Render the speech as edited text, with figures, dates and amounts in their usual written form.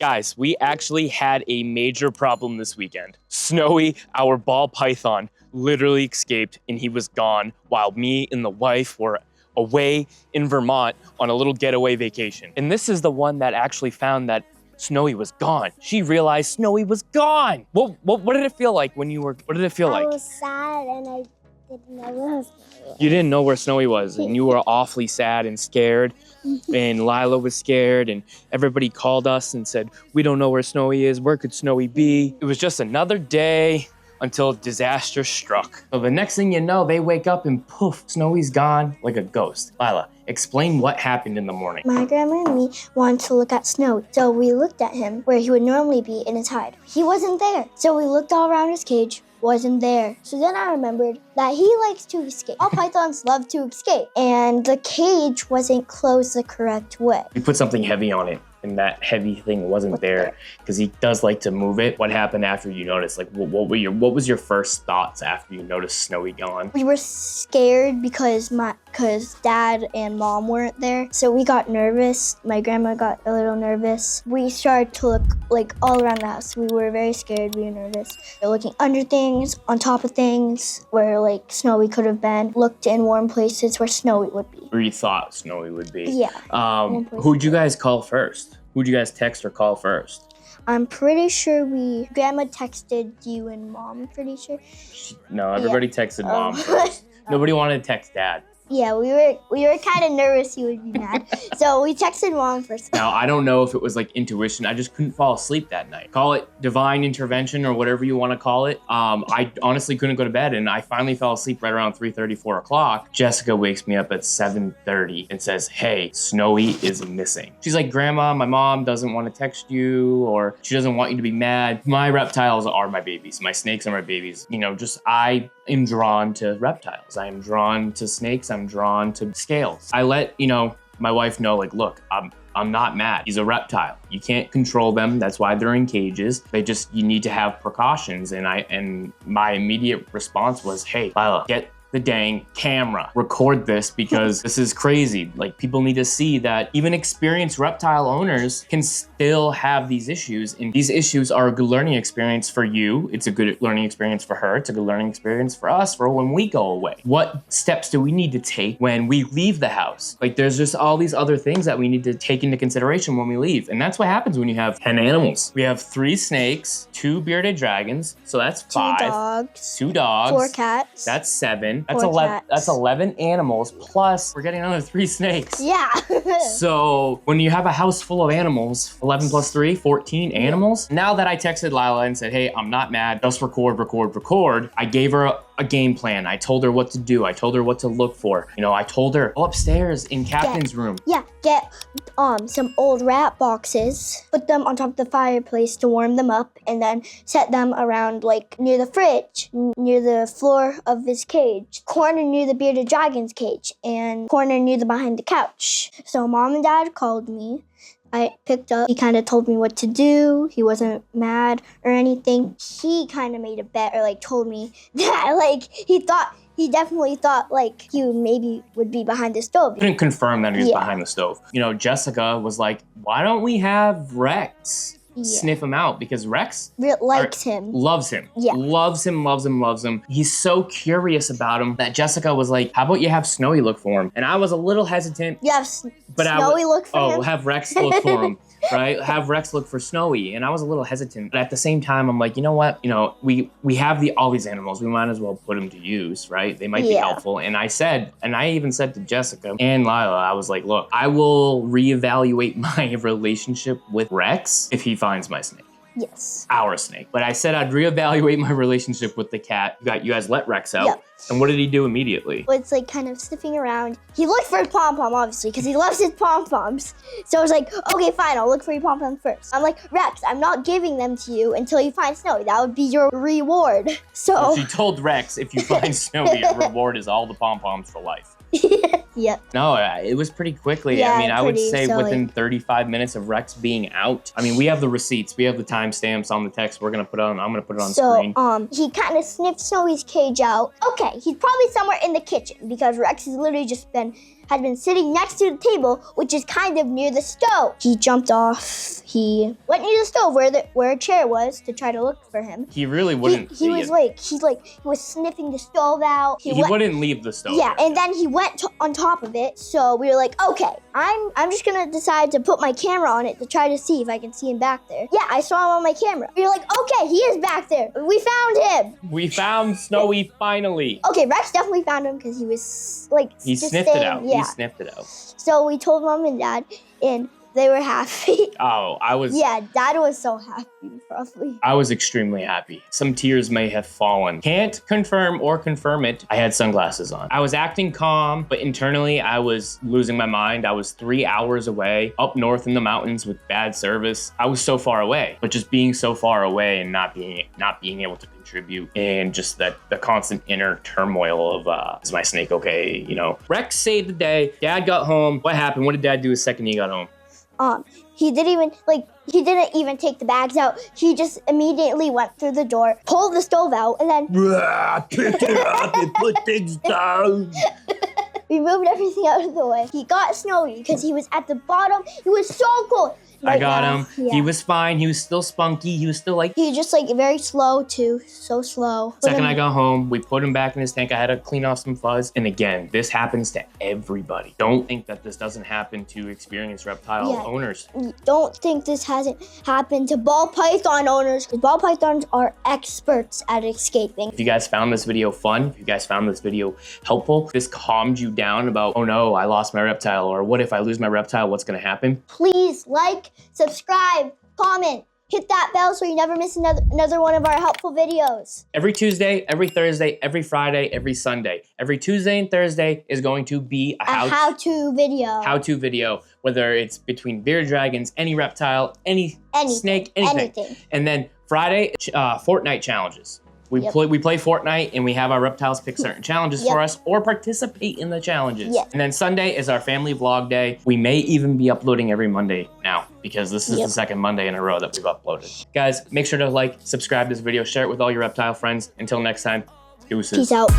Guys, we actually had a major problem this weekend. Snowy, our ball python, literally escaped and he was gone while me and the wife were away in Vermont on a little getaway vacation. And this is the one that actually found that Snowy was gone. She realized Snowy was gone. What did it feel like when you were, what did it feel like? I was sad and I didn't know where Snowy was. You didn't know where Snowy was and you were awfully sad and scared. And Lila was scared and everybody called us and said, we don't know where Snowy is. Where could Snowy be? It was just another day until disaster struck. So the next thing you know, they wake up and poof, Snowy's gone like a ghost. Lila, explain what happened in the morning. My grandma and me wanted to look at Snowy, so we looked at him where he would normally be in his hide. He wasn't there, so we looked all around his cage. Wasn't there. So then I remembered that he likes to escape. All pythons love to escape, and the cage wasn't closed the correct way. You put something heavy on it and that heavy thing wasn't there because he does like to move it. What happened after you noticed? Like, what was your first thoughts after you noticed Snowy gone? We were scared because Dad and Mom weren't there, so we got nervous. My grandma got a little nervous. We started to look like all around the house. We were very scared. We were nervous. We were looking under things, on top of things, where like Snowy could have been. Looked in warm places where Snowy would be. Where you thought Snowy would be. Yeah. Who'd you guys call first? Who'd you guys text or call first? I'm pretty sure Grandma texted you and Mom, I'm pretty sure. No, everybody texted Mom first. Nobody wanted to text Dad. Yeah, we were kind of nervous he would be mad. So we texted Mom first. Now, I don't know if it was like intuition. I just couldn't fall asleep that night. Call it divine intervention or whatever you want to call it. I honestly couldn't go to bed and I finally fell asleep right around 3:30, 4 o'clock. Jessica wakes me up at 7:30 and says, hey, Snowy is missing. She's like, Grandma, my mom doesn't want to text you or she doesn't want you to be mad. My reptiles are my babies. My snakes are my babies. You know, I am drawn to reptiles. I am drawn to snakes. I'm drawn to scales. I let, my wife know, like, look, I'm not mad. He's a reptile. You can't control them. That's why they're in cages. You need to have precautions. And my immediate response was, hey, Lila, get the dang camera. Record this because this is crazy. Like, people need to see that even experienced reptile owners can still have these issues. And these issues are a good learning experience for you. It's a good learning experience for her. It's a good learning experience for us for when we go away. What steps do we need to take when we leave the house? Like, there's just all these other things that we need to take into consideration when we leave. And that's what happens when you have 10 animals. We have 3 snakes, 2 bearded dragons. So that's 5. 2 dogs. 4 cats. That's 7. That's 4 11. cats. That's 11 animals. Plus, we're getting another 3 snakes. Yeah. So when you have a house full of animals, 11 plus 3, 14 animals. Now that I texted Lila and said, hey, I'm not mad, just record. I gave her a game plan. I told her what to do. I told her what to look for. I told her, go upstairs in Captain's room. Yeah, get some old rat boxes, put them on top of the fireplace to warm them up, and then set them around like near the fridge, near the floor of his cage, corner near the bearded dragon's cage, and corner near the behind the couch. So Mom and Dad called me. I picked up. He kind of told me what to do. He wasn't mad or anything. He kind of made a bet or told me that he definitely thought he maybe would be behind the stove. Couldn't confirm that he was behind the stove. Jessica was like, why don't we have Rex sniff him out? Because Rex likes him. Loves him. Yeah. Loves him. He's so curious about him that Jessica was like, how about you have Snowy look for him? And I was a little hesitant. You have Snowy look for him? Have Rex look for him. Right? Have Rex look for Snowy. And I was a little hesitant. But at the same time, I'm like, you know what? We have all these animals. We might as well put them to use, right? They might be helpful. And I even said to Jessica and Lila, I was like, look, I will reevaluate my relationship with Rex if he finds my snake. Yes. Our snake. But I said I'd reevaluate my relationship with the cat. You guys let Rex out. Yep. And what did he do immediately? Well, it's kind of sniffing around. He looked for his pom-pom, obviously, because he loves his pom-poms. So I was like, okay, fine, I'll look for your pom-pom first. I'm like, Rex, I'm not giving them to you until you find Snowy. That would be your reward. So she told Rex, if you find Snowy, your reward is all the pom-poms for life. Yep. No, it was pretty quickly. Yeah, I would say within 35 minutes of Rex being out. We have the receipts. We have the timestamps on the text. I'm going to put it on screen. So, he kind of sniffed Snowy's cage out. Okay, he's probably somewhere in the kitchen because Rex has literally just been had been sitting next to the table, which is kind of near the stove. He jumped off. He went near the stove where a chair was to try to look for him. He really wouldn't. He was sniffing the stove out. He wouldn't leave the stove. Yeah, and then he went on top of it. So we were like, okay, I'm just gonna decide to put my camera on it to try to see if I can see him back there. Yeah, I saw him on my camera. We were like, okay, he is back there. We found him. We found Snowy finally. Okay, Rex definitely found him because he was like he just sniffed it out. Yeah. He sniffed it out. So we told Mom and Dad, and they were happy. Oh, I was. Yeah, Dad was so happy, probably. I was extremely happy. Some tears may have fallen. Can't confirm or confirm it. I had sunglasses on. I was acting calm, but internally I was losing my mind. I was 3 hours away, up north in the mountains with bad service. I was so far away, but just being so far away and not being able to contribute, and just the constant inner turmoil of is my snake okay? You know, Rex saved the day. Dad got home. What happened? What did Dad do the second he got home? He didn't even take the bags out. He just immediately went through the door, pulled the stove out, and then pick it up and put things down. We moved everything out of the way. He got Snowy because he was at the bottom. He was so cold. I got him. Yeah. He was fine. He was still spunky. He was still like... He was just like very slow too. So slow. Second I got home, we put him back in his tank. I had to clean off some fuzz. And again, this happens to everybody. Don't think that this doesn't happen to experienced reptile owners. Don't think this hasn't happened to ball python owners, because ball pythons are experts at escaping. If you guys found this video fun, if you guys found this video helpful, this calmed you down about, oh no, I lost my reptile, or what if I lose my reptile, what's gonna happen? Please like, subscribe, comment, hit that bell so you never miss another one of our helpful videos. Every Tuesday, every Thursday, every Friday, every Sunday. Every Tuesday and Thursday is going to be a how-to video. How-to video, whether it's between bearded dragons, any reptile, any snake, anything. And then Friday, Fortnite challenges. We play Fortnite and we have our reptiles pick certain challenges for us or participate in the challenges. And then Sunday is our family vlog day. We may even be uploading every Monday now because this is the second Monday in a row that we've uploaded. Guys, make sure to like, subscribe to this video, share it with all your reptile friends. Until next time, deuces. Peace out.